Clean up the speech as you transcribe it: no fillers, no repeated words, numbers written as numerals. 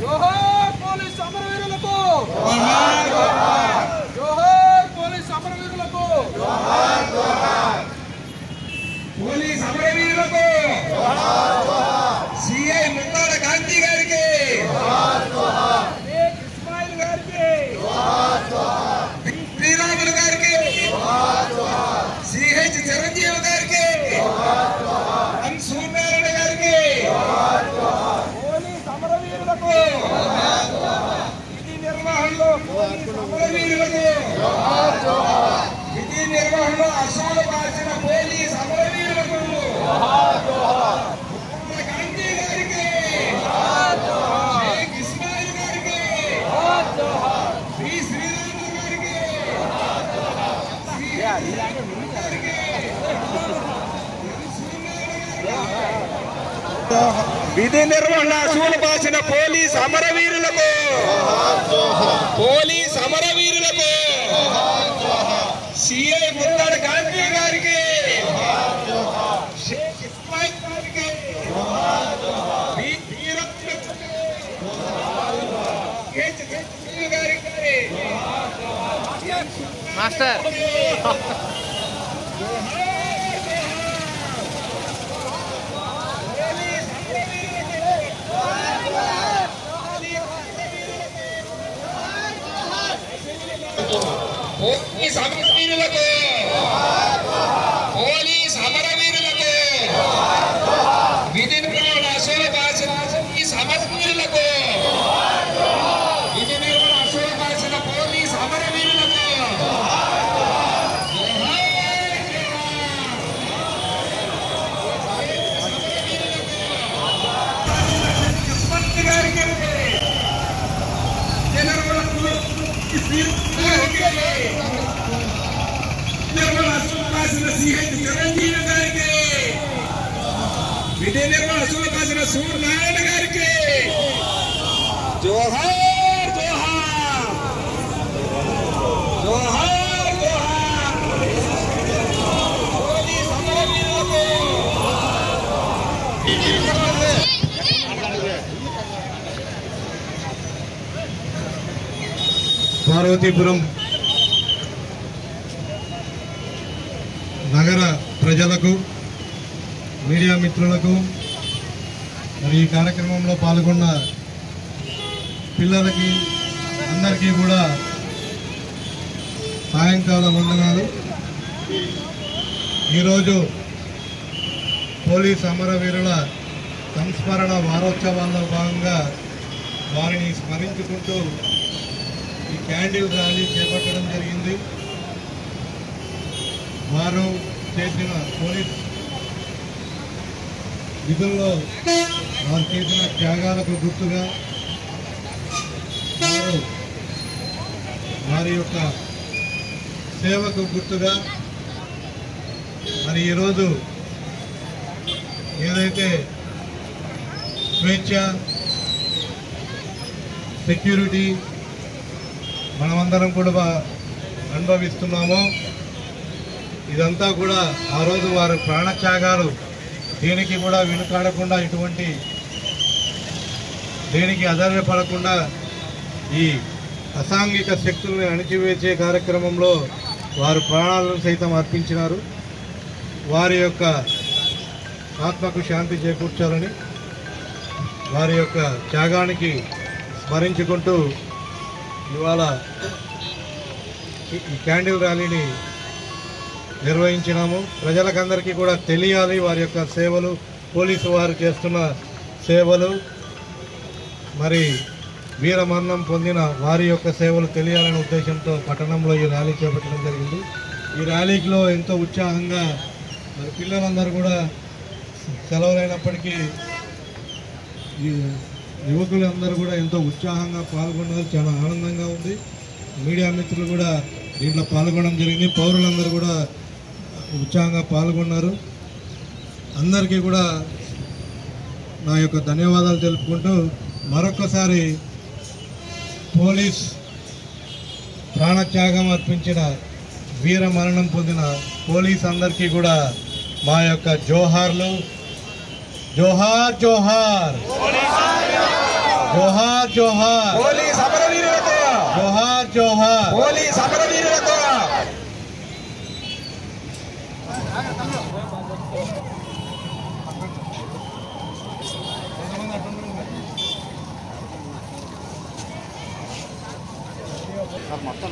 जोहार पोलीस अमरवीरुलकु जोहार जोहार जोहार पोलीस अमरवीरुलकु जोहार जोहार पोलीस अमरवीरुलकु जोहार जोहार सीए मुत्ताड गांधी गारिकी जोहार जोहार शेख इस्माइल गारिकी जोहार जोहार श्रीरामुलु गारिकी जोहार जोहार सीएच चिरंजीव गारिकी जोहार जोहार एम सूर्यनारायण गारिकी जोहार जोहार विधि निर्वहण असूल पार्చిన పోలీస్ అమరవీరులకు గాంధీ గారికి షేక్ ఇస్మాయిల్ గారికి శ్రీ శ్రీరాములు గారికి విధి నిర్వహణ అసూలు పాసిన పోలీస్ అమరవీరులకు सीए मुत्ताड गांधी गारिकी शेख इस्माइल गारिकी मास्टर పోలీస్ అమరవీరులకు విధి నిర్వహణ అసూలు పాసిన పోలీస్ అమరవీరులకు విధి నిర్వహణ అసూలు పాసిన పోలీస్ అమరవీరులకు చిరంజీవి గారికి విధి నిర్వహణ అసూలు పాసిన సూర్యనారాయణ గారికి జోహార్ జోహార్ జోహార్ జోహార్ పోలీస్ అమరవీరులకు పార్వతీపురం నగర ప్రజలకు మీడియా మిత్రులకు మరి ఈ కార్యక్రమంలో పాల్గొన్న పిల్లలకి అందరికీ కూడా సాయంకాల వందనాలు. ఈరోజు పోలీస్ అమరవీరుల సంస్మరణ వారోత్సవాల్లో భాగంగా వారిని స్మరించుకుంటూ ఈ క్యాండిల్ ర్యాలీ చేపట్టడం జరిగింది. వారు చేసిన పోలీస్ విధుల్లో వారు చేసిన త్యాగాలకు గుర్తుగా వారి యొక్క సేవకు గుర్తుగా మరి ఈరోజు ఏదైతే స్వేచ్ఛ, సెక్యూరిటీ మనమందరం కూడా అనుభవిస్తున్నామో ఇదంతా కూడా ఆ రోజు వారి ప్రాణత్యాగాలు దేనికి కూడా వెనుకాడకుండా, ఇటువంటి దేనికి ఆధారపడకుండా ఈ అసాంఘిక శక్తుల్ని అణిచివేసే కార్యక్రమంలో వారు ప్రాణాలను సైతం అర్పించినారు. వారి యొక్క ఆత్మకు శాంతి చేకూర్చాలని వారి యొక్క త్యాగానికి స్మరించుకుంటూ ఇవాళ ఈ క్యాండిల్ ర్యాలీని నిర్వహించినాము. ప్రజలకందరికీ కూడా తెలియాలి వారి యొక్క సేవలు, పోలీసు వారు చేస్తున్న సేవలు, మరి వీరమరణం పొందిన వారి యొక్క సేవలు తెలియాలనే ఉద్దేశంతో పట్టణంలో ఈ ర్యాలీ చేపట్టడం జరిగింది. ఈ ర్యాలీలో ఎంతో ఉత్సాహంగా మరి పిల్లలందరూ కూడా సెలవులైనప్పటికీ ఈ యువకులందరూ కూడా ఎంతో ఉత్సాహంగా పాల్గొన్నారు. చాలా ఆనందంగా ఉంది. మీడియా మిత్రులు కూడా దీంట్లో పాల్గొనడం జరిగింది. పౌరులందరూ కూడా ఉత్సాహంగా పాల్గొన్నారు. అందరికీ కూడా నా యొక్క ధన్యవాదాలు తెలుపుకుంటూ మరొకసారి పోలీస్ ప్రాణత్యాగం అర్పించిన వీర మరణం పొందిన పోలీస్ అందరికీ కూడా మా యొక్క జోహార్లు. జోహార్ జోహార్ జోహార్ జోహార్ పోలీస్ అమరవీరులకు జోహార్ జోహార్ పోలీస్ అమరవీరులకు మొత్తం